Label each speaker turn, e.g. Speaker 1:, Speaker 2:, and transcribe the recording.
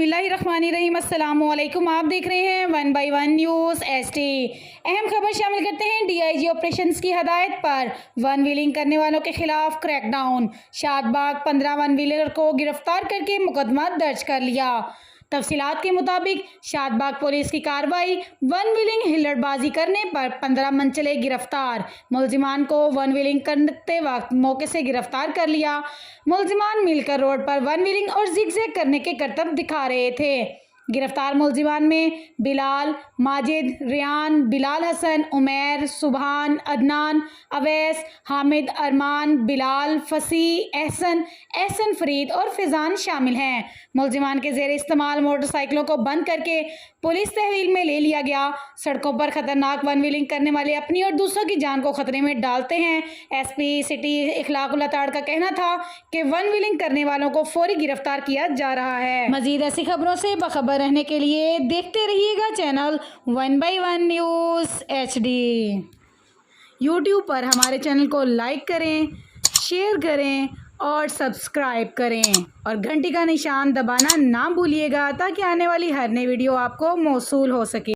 Speaker 1: बिस्मिल्लाहिर्रहमानिर्रहीम। अस्सलामुअलैकुम। आप देख रहे हैं 1 बाय 1 न्यूज़ एसटी। अहम खबर शामिल करते हैं। डीआईजी ऑपरेशंस की हदायत पर वन व्हीलिंग करने वालों के खिलाफ क्रैकडाउन। शादबाग 15 वन व्हीलर को गिरफ्तार करके मुकदमा दर्ज कर लिया। तफसीलात के मुताबिक शादबाग पुलिस की कार्रवाई, वन व्हीलिंग हिल्लड़बाजी करने पर 15 मनचले गिरफ्तार। मुलजिमान को वन व्हीलिंग करते वक्त मौके से गिरफ्तार कर लिया। मुलजिमान मिलकर रोड पर वन व्हीलिंग और जिगजैग करने के करतब दिखा रहे थे। गिरफ्तार मुलजिमान में बिलाल, माजिद, रियान, बिलाल हसन, उमैर, सुबहान, अदनान, अवैस, हामिद, अरमान, बिलाल, फसी, एहसन फरीद और फिजान शामिल हैं। मुलजिमान के जेर इस्तेमाल मोटरसाइकिलों को बंद करके पुलिस तहवील में ले लिया गया। सड़कों पर खतरनाक वन व्हीलिंग करने वाले अपनी और दूसरों की जान को खतरे में डालते हैं। एसपी सिटी इखलाकुल्लाह ताड़ का कहना था कि वन व्हीलिंग करने वालों को फौरी गिरफ्तार किया जा रहा है। मजीद ऐसी खबरों से बखबर रहने के लिए देखते रहिएगा channel 1 by 1 news HD. YouTube पर हमारे चैनल को लाइक करें, शेयर करें और सब्सक्राइब करें और घंटी का निशान दबाना ना भूलिएगा ताकि आने वाली हर नई वीडियो आपको मौसूल हो सके।